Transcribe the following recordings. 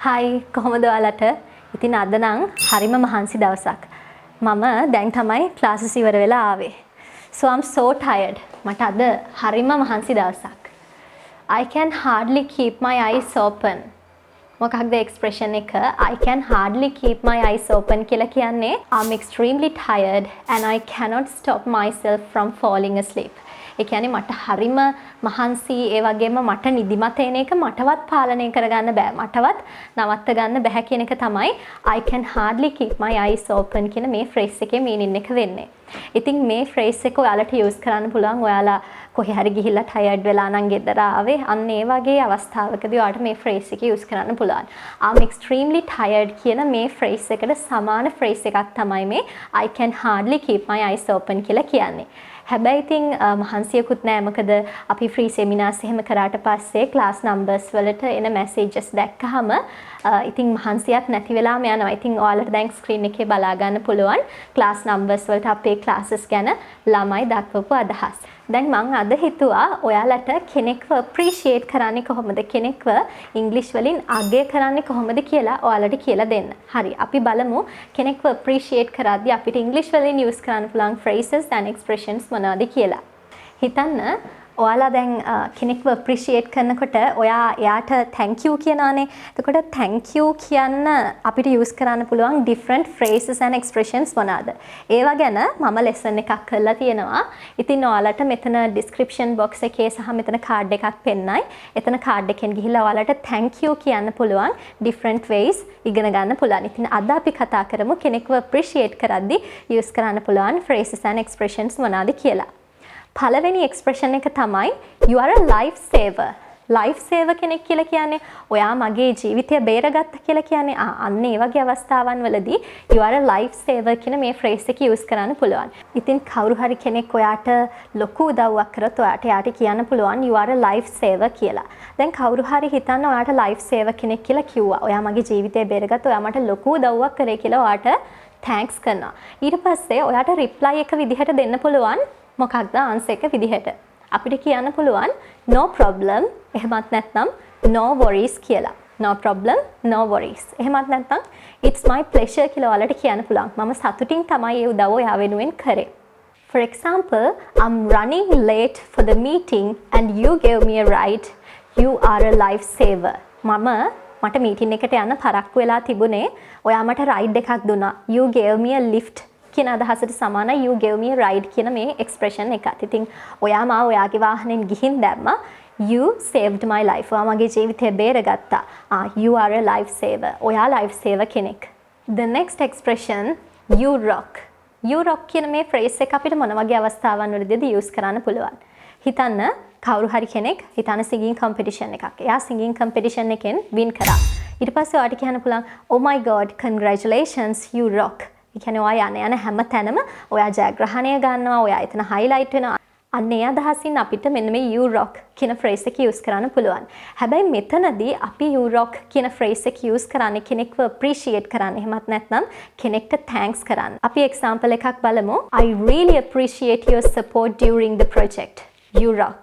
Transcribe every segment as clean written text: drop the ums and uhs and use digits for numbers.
Hi, කොහොමද ඔයාලට? ඉතින් අද නම් හරිම මහන්සි දවසක්. මම දැන් තමයි ක්ලාසස් ඉවර වෙලා ආවේ. So I'm so tired. මට අද හරිම මහන්සි දවසක්. I can hardly keep my eyes open. මොකක්ද expression එක? I can hardly keep my eyes open කියලා කියන්නේ I'm extremely tired and I cannot stop myself from falling asleep. ඒ කියන්නේ මට හරිම මහන්සි ඒ වගේම මට නිදිමත එන එක මටවත් පාලනය කරගන්න බෑ. මටවත් නවත්ත ගන්න බෑ කියන එක තමයි I can hardly keep my eyes open කියන මේ phrase එකේ meaning එක වෙන්නේ. ඉතින් මේ phrase එක ඔයාලට use කරන්න පුළුවන් ඔයාලා කොහේ හරි ගිහිල්ලා tired වෙලා නම් ගෙදර ආවේ අන්න ඒ වගේ අවස්ථාවකදී ඔයාලට මේ phrase එක use කරන්න පුළුවන්. I'm extremely tired කියන මේ phrase එකට සමාන phrase එකක් තමයි මේ I can hardly keep my eyes open කියලා කියන්නේ. හැබැයි ඉතින් මහන්සියකුත් නෑ මොකද අපි ෆ්‍රී සෙමිනාර්ස් එහෙම කරාට පස්සේ ක්ලාස් නම්බර්ස් වලට එන මැසේජස් දැක්කහම ඉතින් මහන්සියක් නැති වෙලාම යනවා. ඉතින් ඔයාලට දැන් ස්ක්‍රීන් එකේ බලා ගන්න පුළුවන් ක්ලාස් නම්බර්ස් වලට අපේ ක්ලාසස් ගැන ළමයි දක්වපු අදහස්. දැන් මම අද හිතුවා ඔයාලට කෙනෙක්ව අප්‍රීෂিয়েට් කරන්නේ කොහොමද කෙනෙක්ව ඉංග්‍රීසි වලින් අගය කරන්නේ කොහොමද කියලා ඔයාලට කියලා දෙන්න. හරි අපි බලමු කෙනෙක්ව අප්‍රීෂিয়েට් කරද්දී අපිට ඉංග්‍රීසි වලින් යූස් කරන්න පුළුවන් phrases and expressions මොනවද කියලා. හිතන්න ඔයාලා දැන් කෙනෙක්ව අප්‍රීෂিয়েට් කරනකොට ඔයා එයාට thank you කියනවානේ. එතකොට thank you කියන්න අපිට use කරන්න පුළුවන් different phrases and expressions මොනවාද? ඒවා ගැන මම lesson එකක් කරලා තියෙනවා. ඉතින් ඔයාලට මෙතන description box එකේ සහ මෙතන card එකක් පෙන්නයි. එතන card එකෙන් ගිහිල්ලා ඔයාලට thank you කියන්න පුළුවන් different ways ඉගෙන ගන්න පුළුවන්. ඉතින් අද අපි කතා කරමු කෙනෙක්ව appreciate කරද්දී use කරන්න පුළුවන් phrases and expressions මොනවාද කියලා. පළවෙනි expression එක තමයි you are a life saver. life saver කෙනෙක් කියලා කියන්නේ ඔයා මගේ ජීවිතය බේරගත්ත කියලා කියන්නේ අන්න ඒ වගේ අවස්ථාවන් වලදී you are a life saver කියන මේ phrase එක use කරන්න පුළුවන්. ඉතින් කවුරු හරි කෙනෙක් ඔයාට ලොකු උදව්වක් කරොත් ඔයාට යාට කියන්න පුළුවන් you are a life saver කියලා. දැන් කවුරු හරි හිතන්න ඔයාට life saver කෙනෙක් කියලා කිව්වා. ඔයා මගේ ජීවිතය බේරගත්ත ඔයා මට ලොකු උදව්වක් කරේ කියලා ඔයාට thanks කරනවා. ඊට පස්සේ ඔයාට reply එක විදිහට දෙන්න පුළුවන් මොකක්ද answer එක විදිහට අපිට කියන්න පුළුවන් no problem එහෙමත් නැත්නම් no worries කියලා no problem no worries එහෙමත් නැත්නම් it's my pleasure කියලා ඔයාලට කියන්න පුළුවන් මම සතුටින් තමයි ඒ උදව්ව ඔයා වෙනුවෙන් කරේ. For example, I'm running late for the meeting and you gave me a ride. You are a life saver. මට මීටින් එකට යන්න පරක්කු වෙලා තිබුණේ ඔයා මට රයිඩ් එකක් දුන්නා. You gave me a lift කියන අදහසට සමානයි you gave me a ride කියන මේ expression එකත්. ඉතින් ඔයා මාව ඔයාගේ වාහනෙන් ගිහින් දැම්මා. You saved my life. ඔයා මගේ ජීවිතය බේරගත්තා. You are a life saver. ඔයා life saver කෙනෙක්. The next expression you rock. You rock කියන මේ phrase එක අපිට මොන වගේ අවස්ථාවන් වලදීද use කරන්න පුළුවන්. හිතන්න කවුරු හරි කෙනෙක් හිතන්න singing competition එකක්. එයා singing competition එකෙන් win කරා. ඊට පස්සේ ඔයාට කියන්න පුළුවන් oh my god congratulations you rock. ඒ කියන්නේ ඔයා යන හැම තැනම ඔයා ජයග්‍රහණය ගන්නවා ඔයා එතන highlight වෙනවා අන්න ඒ අදහසින් අපිට මෙන්න මේ you rock කියන phrase එක use කරන්න පුළුවන්. හැබැයි මෙතනදී අපි you rock කියන phrase එක use කරන්නේ කෙනෙක්ව appreciate කරන්න. එහෙමත් නැත්නම් කෙනෙක්ට thanks කරන්න. අපි example එකක් බලමු. I really appreciate your support during the project. You rock.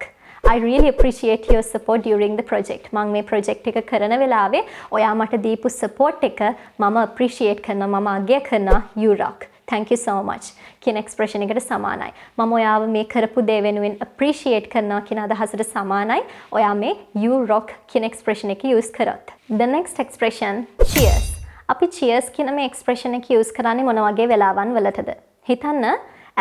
I really appreciate your support during the project. මම මේ project එක කරන වෙලාවේ ඔයා මට දීපු support එක මම appreciate කරනවා මම අගය කරනවා you rock. Thank you so much. කියන expression එකට සමානයි. මම ඔයාව මේ කරපු දේ වෙනුවෙන් appreciate කරනවා කියන අදහසට සමානයි. ඔයා මේ you rock කියන expression එක use කරොත්. The next expression cheers. අපි cheers කියන මේ expression එක use කරන්නේ මොන වගේ වෙලාවන් වලටද? හිතන්න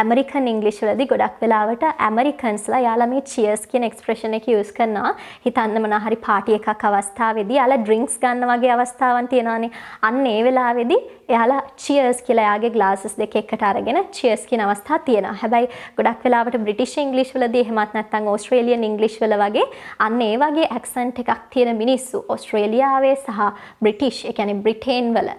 American English වලදී ගොඩක් වෙලාවට Americansලා යාලා මේ cheers කියන expression එක use කරනවා. හිතන්න මොනවා හරි party එකක් අවස්ථාවේදී යාලා drinks ගන්න වගේ අවස්ථාවන් තියෙනවානේ. අන්න ඒ වෙලාවේදී එයාලා cheers කියලා යාගේ glasses දෙක එකට අරගෙන cheers කියන අවස්ථා තියෙනවා. හැබැයි ගොඩක් වෙලාවට British English වලදී එහෙමත් නැත්නම් Australian English වල වගේ අන්න ඒ වගේ accent එකක් තියෙන මිනිස්සු ඕස්ට්‍රේලියාවේ සහ British ඒ කියන්නේ Britain වල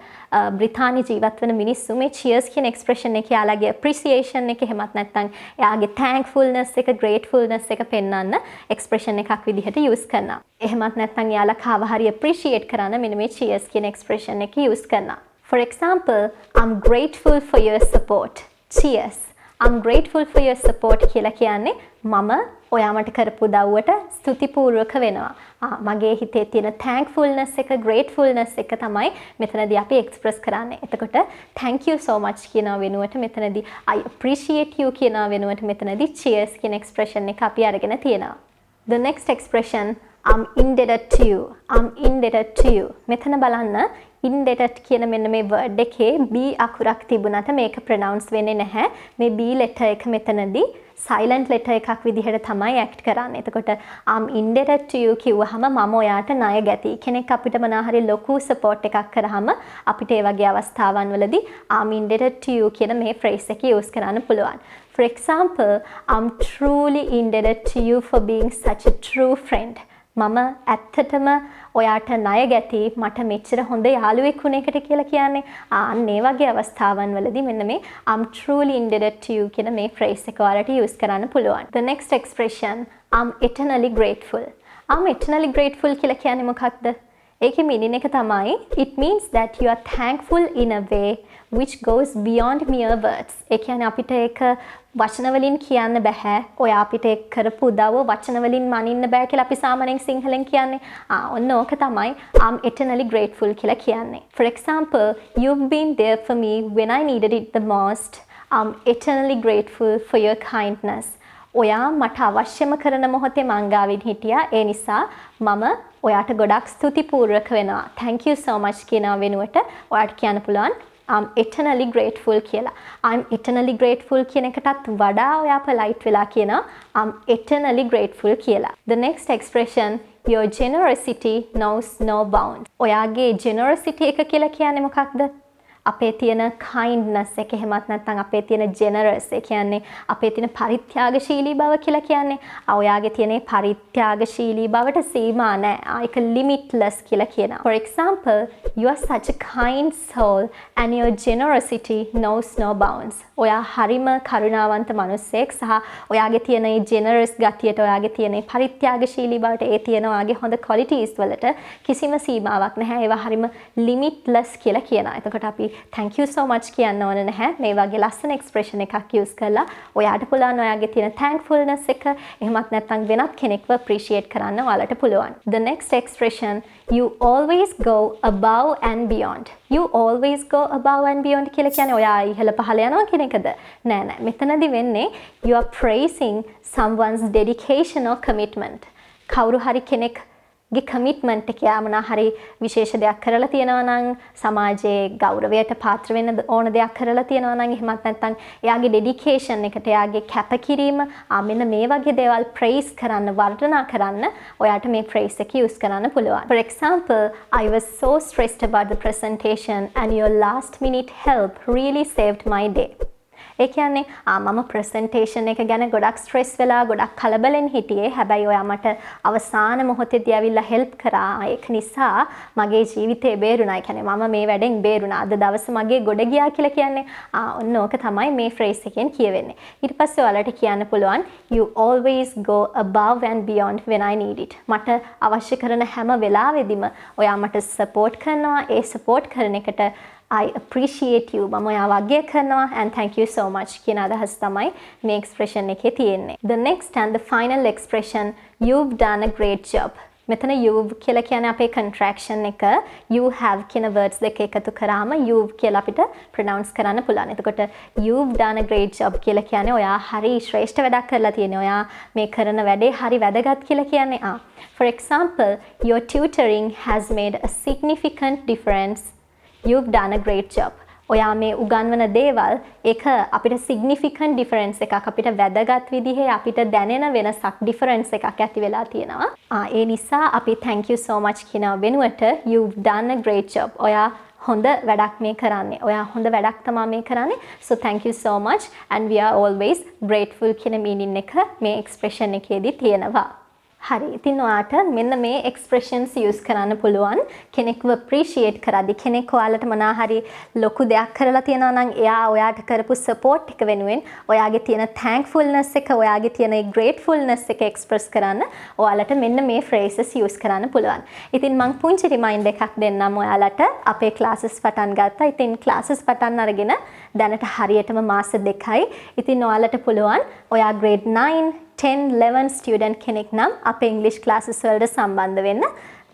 බ්‍රිතාන්‍ය ජීවත් වෙන මිනිස්සු මේ cheers කියන expression එක යාලගේ appreciation එක එහෙමත් නැත්නම් එයාගේ thankfulness එක gratefulness එක පෙන්වන්න expression එකක් විදිහට use කරනවා. එහෙමත් නැත්නම් යාලා කාව හරි appreciate කරන්න මෙන්න මේ cheers කියන expression එක use කරනවා. For example, I'm grateful for your support. Cheers. I'm grateful for your support කියලා කියන්නේ මම ඔයා මට කරපු උදව්වට ස්තුතිපූර්වක වෙනවා. මගේ හිතේ තියෙන thankfulness එක gratefulness එක තමයි මෙතනදී අපි express කරන්නේ. එතකොට thank you so much කියනවා වෙනුවට මෙතනදී I appreciate you කියනවා වෙනුවට මෙතනදී cheers කියන expression එක අපි අරගෙන තියෙනවා. The next expression I'm indebted to you. I'm indebted to you. මෙතන බලන්න indebted කියන මෙන්න මේ word එකේ B අකුරක් තිබුණාට මේක pronounce වෙන්නේ නැහැ. මේ B letter එක මෙතනදී silent letter එකක් විදිහට තමයි act කරන්නේ. එතකොට I'm indebted to you කිව්වහම මම ඔයාට ණය ගැති. කෙනෙක් අපිට මොනාහරි ලොකු support එකක් කරාම අපිට ඒ වගේ අවස්ථාවන් වලදී I'm indebted to you කියන මේ phrase එක use කරන්න පුළුවන්. For example, I'm truly indebted to you for being such a true friend. මම ඇත්තටම ඔයාට ණය ගැති මට මෙච්චර හොඳ යාළුවෙක් වුණ එකට කියලා කියන්නේ. අන්න ඒ වගේ අවස්ථාවන් වලදී මෙන්න මේ I'm truly indebted to you කියන මේ phrase එක ඔයාලට use කරන්න පුළුවන්. The next expression I'm eternally grateful. I'm eternally grateful කියලා කියන්නේ මොකක්ද? ඒකේ meaning එක තමයි it means that you are thankful in a way which goes beyond mere words. ඒ කියන්නේ අපිට ඒක වචන වලින් කියන්න බෑ. ඔය අපිට කරපු උදව්ව වචන වලින් මනින්න බෑ කියලා අපි සාමාන්‍යයෙන් සිංහලෙන් කියන්නේ. ඔන්න ඕක තමයි I'm eternally grateful කියලා කියන්නේ. For example, you've been there for me when I needed it the most. I'm eternally grateful for your kindness. ඔයා මට අවශ්‍යම කරන මොහොතේ මං ගාවින් හිටියා. ඒ නිසා මම ඔයාට ගොඩක් ස්තුතිපූර්වක වෙනවා. Thank you so much කියනවා වෙනුවට ඔයාට කියන්න පුළුවන් I'm eternally grateful කියලා. I'm eternally grateful කියන එකටත් වඩා ඔයා polite වෙලා කියනවා I'm eternally grateful කියලා. The next expression your generosity knows no bounds. ඔයාගේ generosity එක කියලා කියන්නේ මොකක්ද? අපේ තියෙන kindness එක එහෙමත් නැත්නම් අපේ තියෙන generous ඒ කියන්නේ අපේ තියෙන පරිත්‍යාගශීලී බව කියලා කියන්නේ. ඔයාගේ තියෙන පරිත්‍යාගශීලී බවට සීමා නැහැ. ඒක limitless කියලා කියනවා. For example, you are such a kind soul and your generosity knows no bounds. ඔයා හරිම කරුණාවන්ත මිනිසෙක් සහ ඔයාගේ තියෙන මේ generous ගතියට ඔයාගේ තියෙන පරිත්‍යාගශීලී බවට ඒ තියෙන ඔයාගේ හොඳ qualities වලට කිසිම සීමාවක් නැහැ. ඒවා හරිම limitless කියලා කියනවා. එතකොට අපි thank you so much කියන්න ඕන නැහැ. මේ වගේ ලස්සන expression එකක් use කරලා ඔයාට පුළුවන් ඔයාගේ තියෙන thankfulness එක එහෙමත් නැත්නම් වෙනත් කෙනෙක්ව appreciate කරන්න ඔයාලට පුළුවන්. The next expression you always go above and beyond. You always go above and beyond කියලා කියන්නේ ඔයා ඉහළ පහළ යනවා කියන එකද? නෑ නෑ. මෙතනදී වෙන්නේ you are praising someone's dedication or commitment. කවුරු හරි කෙනෙක් ගේ කමිට්මන්ට් එක යාමනා හරි විශේෂ දෙයක් කරලා තියෙනවා නම් සමාජයේ ගෞරවයට පාත්‍ර වෙන්න ඕන දෙයක් කරලා තියෙනවා නම් එහෙමත් නැත්නම් එයාගේ ඩෙඩිකේෂන් එකට එයාගේ කැපකිරීම මෙන්න මේ වගේ දේවල් ප්‍රයිස් කරන්න වර්ණනා කරන්න ඔයාට මේ ප්‍රයිස් එක යූස් කරන්න පුළුවන්. For example, I was so stressed about the presentation and your last minute help really saved my day. ඒ කියන්නේ මම ප්‍රසන්ටේෂන් එක ගැන ගොඩක් ස්ට්‍රෙස් වෙලා ගොඩක් කලබලෙන් හිටියේ. හැබැයි ඔයා මට අවසාන මොහොතේදී ඇවිල්ලා හෙල්ප් කරා. ඒක නිසා මගේ ජීවිතේ බේරුණා. ඒ කියන්නේ මම මේ වැඩෙන් බේරුණා. අද දවසේ මගේ ගොඩ ගියා කියලා කියන්නේ ඔන්න ඕක තමයි මේ ෆ්‍රේස් එකෙන් කියවෙන්නේ. ඊට පස්සේ ඔයාලට කියන්න පුළුවන් you always go above and beyond when I need it. මට අවශ්‍ය කරන හැම වෙලාවෙදිම ඔයා මට සපෝට් කරනවා. ඒ සපෝට් කරන එකට I appreciate you. මම ඔයාව අගය කරනවා and thank you so much කියන අදහස තමයි මේ expression එකේ තියෙන්නේ. The next and the final expression you've done a great job. මෙතන you've කියලා කියන්නේ අපේ contraction එක you have කියන words දෙක එකතු කරාම you've කියලා අපිට pronounce කරන්න පුළුවන්. එතකොට you've done a great job කියලා කියන්නේ ඔයා හරි ශ්‍රේෂ්ඨ වැඩක් කරලා තියෙනවා. ඔයා මේ කරන වැඩේ හරි වැදගත් කියලා කියන්නේ. For example, your tutoring has made a significant difference. You've done a great job. ඔයා මේ උගන්වන දේවල් ඒක අපිට significant difference එකක් අපිට වැදගත් විදිහේ අපිට දැනෙන වෙනසක් difference එකක් ඇති වෙලා තියෙනවා. ඒ නිසා අපි thank you so much කියන වෙනුවට you've done a great job. ඔයා හොඳ වැඩක් මේ කරන්නේ. ඔයා හොඳ වැඩක් තමයි මේ කරන්නේ. So thank you so much and we are always grateful කියන meaning එක මේ expression එකේදී තියෙනවා. හරි. ඉතින් ඔයාට මෙන්න මේ expressions use කරන්න පුළුවන්. කෙනෙක්ව appreciate කරද්දී කෙනෙක් ඔයාලට මොනවා හරි ලොකු දෙයක් කරලා තියෙනවා නම් එයා ඔයාට කරපු support එක වෙනුවෙන් ඔයාගේ තියෙන thankfulness එක, ඔයාගේ තියෙන gratefulness එක express කරන්න ඔයාලට මෙන්න මේ phrases use කරන්න පුළුවන්. ඉතින් මම පුංචි reminder එකක් දෙන්නම් ඔයාලට. අපේ classes පටන් ගත්තා. ඉතින් classes පටන් අරගෙන දැනට හරියටම මාස 2යි. ඉතින් ඔයාලට පුළුවන් ඔයා grade 9 10 11 ස්ටුඩන්ට් කෙනෙක් නම් අපේ ඉංග්‍රීසි ක්ලාසස් වලට සම්බන්ධ වෙන්න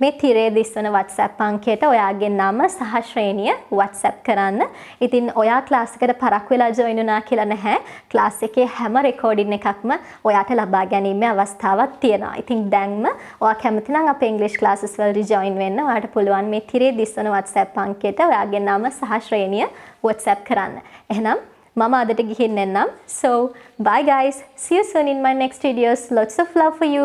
මේ තිරේ දිස්වන WhatsApp අංකයට ඔයාගේ නම සහ ශ්‍රේණිය WhatsApp කරන්න. ඉතින් ඔයා ක්ලාස් එකට පරක් වෙලා ජොයින් වුණා කියලා නැහැ. ක්ලාස් එකේ හැම රෙකෝඩින් එකක්ම ඔයාට ලබා ගැනීමේ අවස්ථාවක් තියෙනවා. ඉතින් දැන්ම ඔයා කැමති නම් අපේ ඉංග්‍රීසි ක්ලාසස් වලට ජොයින් වෙන්න. ඔයාට පුළුවන් මේ තිරේ දිස්වන WhatsApp අංකයට ඔයාගේ නම සහ ශ්‍රේණිය WhatsApp කරන්න. එහෙනම් මම අදට ගිහින් එන්නම්. So bye guys. See you soon in my next videos. Lots of love for you.